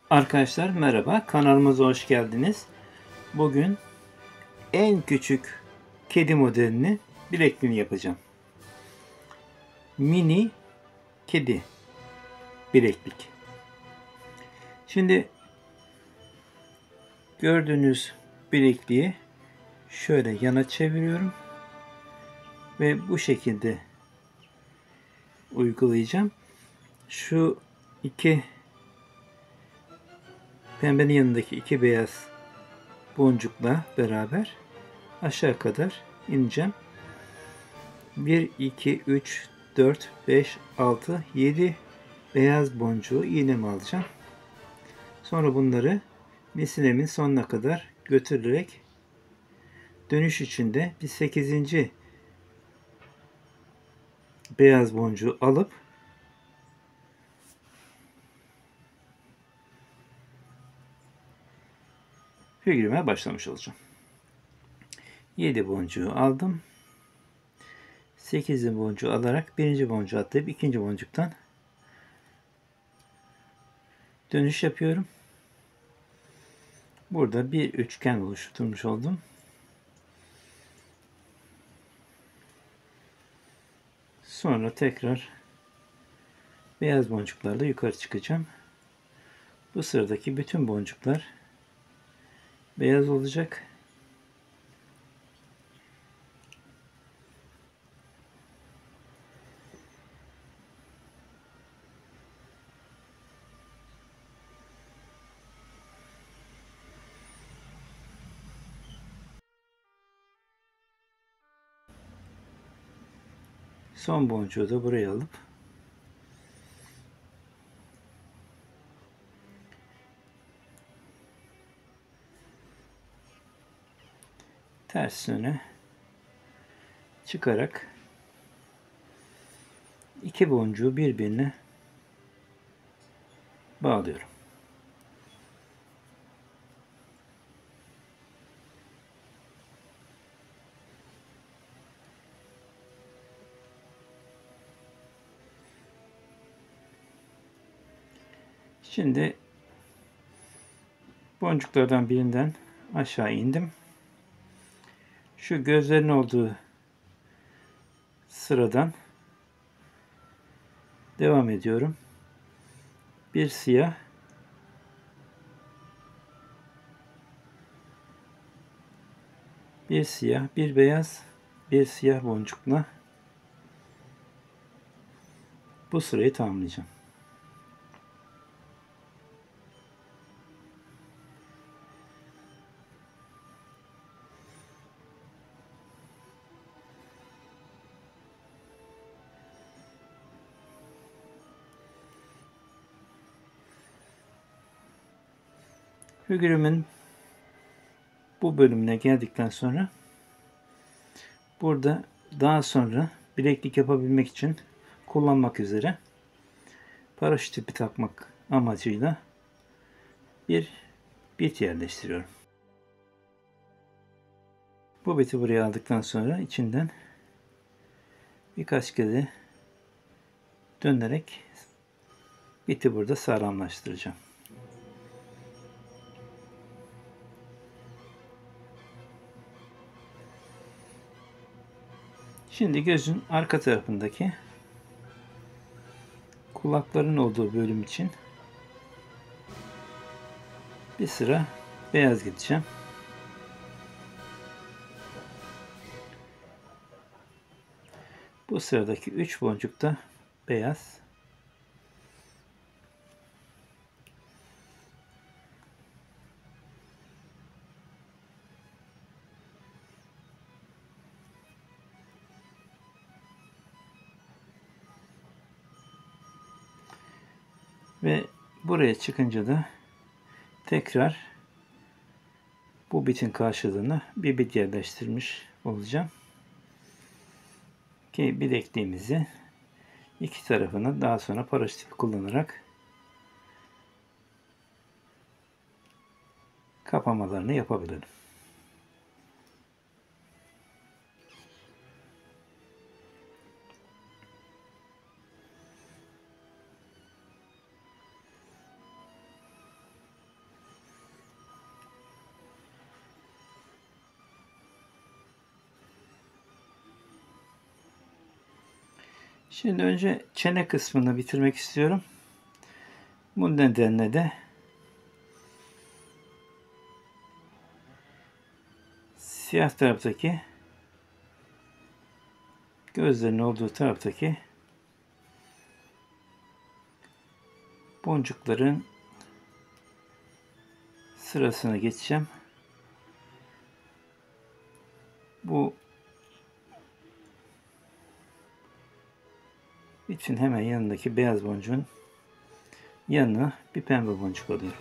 Arkadaşlar merhaba, kanalımıza hoş geldiniz. Bugün en küçük kedi modelini bilekliğini yapacağım. Mini kedi bileklik. Şimdi gördüğünüz bilekliği şöyle yana çeviriyorum ve bu şekilde uygulayacağım. Şu iki pembenin yanındaki iki beyaz boncukla beraber aşağı kadar ineceğim. 1, 2, 3, 4, 5, 6, 7 beyaz boncuğu iğneme alacağım. Sonra bunları misinemin sonuna kadar götürerek dönüş içinde bir 8. beyaz boncuğu alıp figürüme başlamış olacağım. 7 boncuğu aldım. 8. boncuğu alarak birinci boncuğu atlayıp ikinci boncuktan dönüş yapıyorum. Burada bir üçgen oluşturmuş oldum. Sonra tekrar beyaz boncuklarla yukarı çıkacağım. Bu sıradaki bütün boncuklar beyaz olacak. Son boncuğu da buraya alıp ters yöne çıkarak iki boncuğu birbirine bağlıyorum. Şimdi boncuklardan birinden aşağı indim. Şu gözlerin olduğu sıradan devam ediyorum. Bir siyah, bir siyah, bir beyaz, bir siyah boncukla bu sırayı tamamlayacağım. Figürümün bu bölümüne geldikten sonra burada daha sonra bileklik yapabilmek için kullanmak üzere paraşüt ipi takmak amacıyla bir bit yerleştiriyorum. Bu biti buraya aldıktan sonra içinden birkaç kere dönerek biti burada sağlamlaştıracağım. Şimdi gözün arka tarafındaki kulakların olduğu bölüm için bir sıra beyaz gideceğim. Bu sıradaki 3 boncuk da beyaz. Ve buraya çıkınca da tekrar bu bitin karşılığına bir bit yerleştirmiş olacağım. Ki bilekliğimizi iki tarafını daha sonra paraşüt ipi kullanarak kapamalarını yapabilirim. Şimdi önce çene kısmını bitirmek istiyorum. Bu nedenle de siyah taraftaki, gözlerin olduğu taraftaki boncukların sırasına geçeceğim. Bu için hemen yanındaki beyaz boncuğun yanına bir pembe boncuk alıyorum.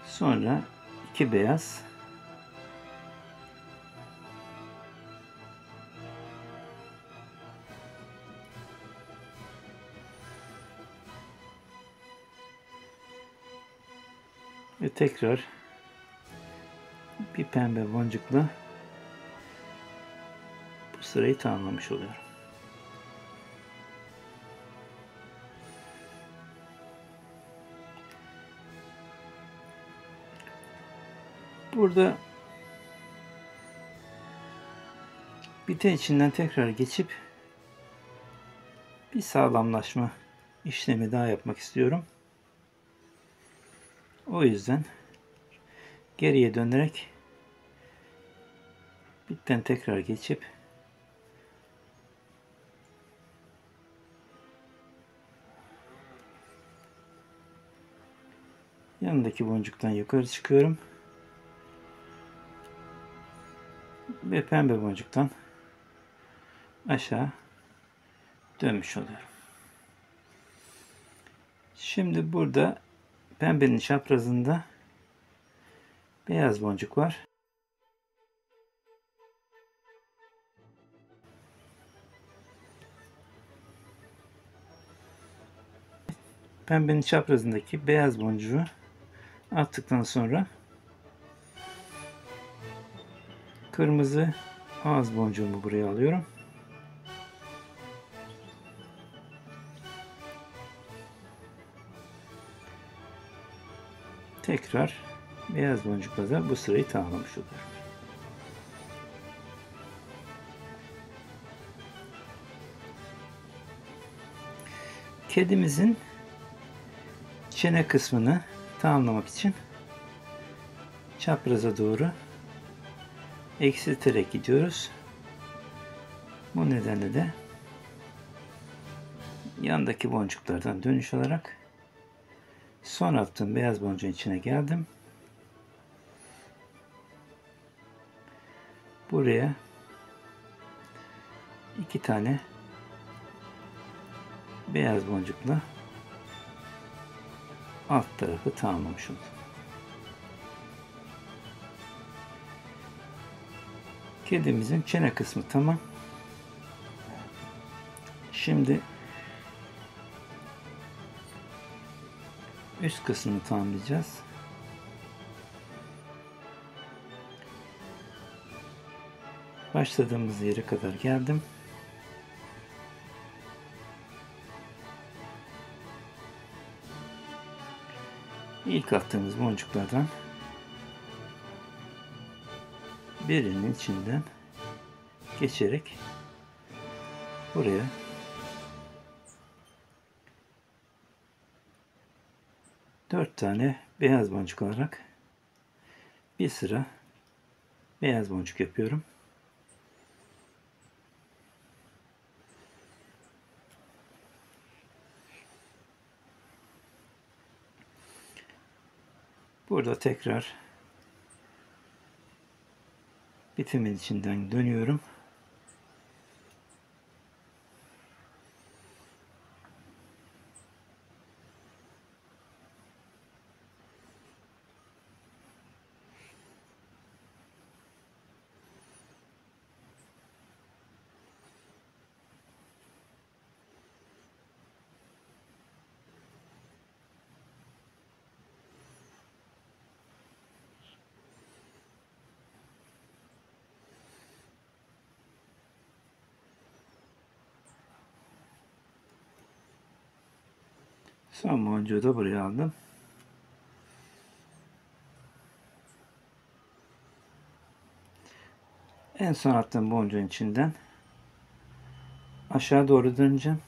Sonra iki beyaz, ve tekrar bir pembe boncukla bu sırayı tamamlamış oluyorum. Burada biten içinden tekrar geçip bir sağlamlaşma işlemi daha yapmak istiyorum. O yüzden geriye dönerek bitten tekrar geçip yanındaki boncuktan yukarı çıkıyorum ve pembe boncuktan aşağı dönmüş oluyorum. Şimdi burada pembenin çaprazında beyaz boncuk var. Pembenin çaprazındaki beyaz boncuğu attıktan sonra kırmızı ağız boncuğumu buraya alıyorum. Tekrar beyaz boncukla da bu sırayı tamamlamış oluyorum. Kedimizin çene kısmını tamamlamak için çapraza doğru eksilterek gidiyoruz. Bu nedenle de yandaki boncuklardan dönüş alarak son attığım beyaz boncuğun içine geldim. Buraya iki tane beyaz boncukla alt tarafı tamamlamış oldum. Kedimizin çene kısmı tamam. Şimdi üst kısmını tamamlayacağız. Başladığımız yere kadar geldim. İlk attığımız boncuklardan birinin içinden geçerek buraya dört tane beyaz boncuk alarak bir sıra beyaz boncuk yapıyorum. Burada tekrar bitimin içinden dönüyorum. Son boncuğu da buraya aldım. En son attığım boncuğun içinden aşağı doğru döneceğim.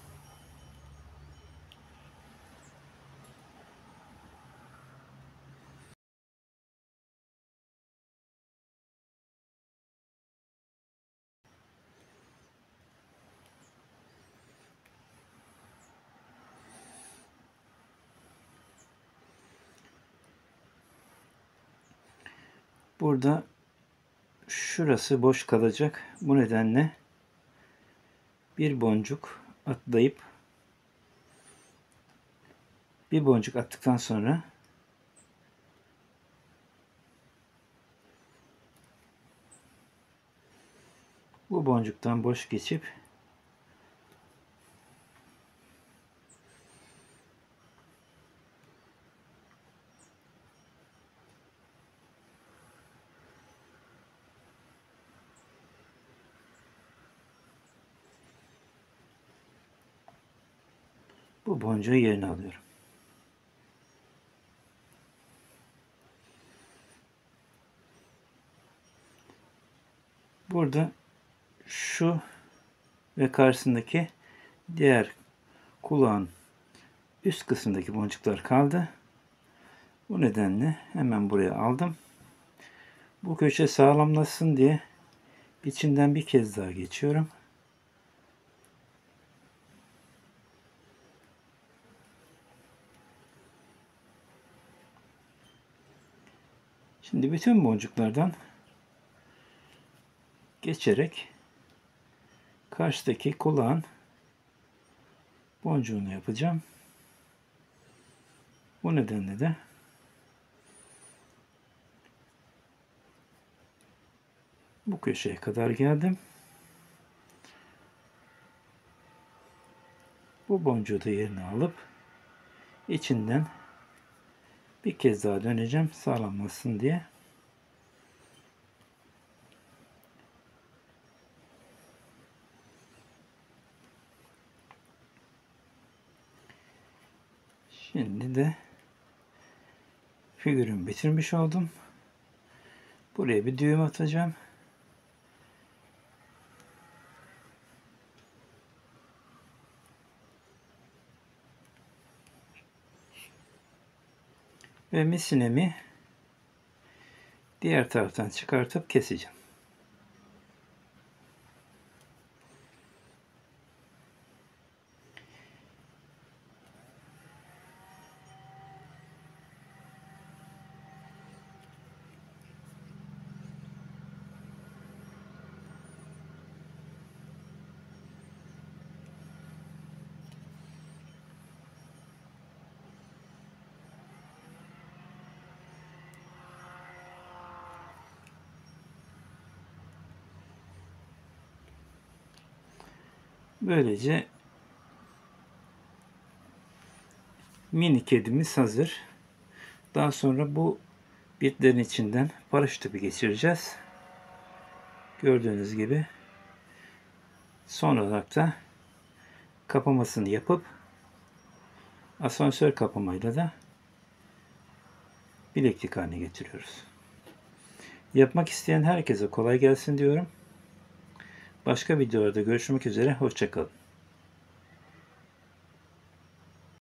Burada şurası boş kalacak. Bu nedenle bir boncuk atlayıp bir boncuk attıktan sonra bu boncuktan boş geçip bu boncuğu yerine alıyorum. Burada şu ve karşısındaki diğer kulağın üst kısmındaki boncuklar kaldı. Bu nedenle hemen buraya aldım. Bu köşe sağlamlaşsın diye içinden bir kez daha geçiyorum. Şimdi bütün boncuklardan geçerek karşıdaki kulağın boncuğunu yapacağım. Bu nedenle de bu köşeye kadar geldim. Bu boncuğu da yerine alıp içinden bir kez daha döneceğim sağlamlasın diye. Şimdi de figürümü bitirmiş oldum. Buraya bir düğüm atacağım. Ve misinemi diğer taraftan çıkartıp keseceğim. Böylece mini kedimiz hazır. Daha sonra bu bitlerin içinden paraşüt ipi geçireceğiz. Gördüğünüz gibi son olarak da kapamasını yapıp asansör kapamayla da bileklik haline getiriyoruz. Yapmak isteyen herkese kolay gelsin diyorum. Başka videolarda görüşmek üzere. Hoşça kalın.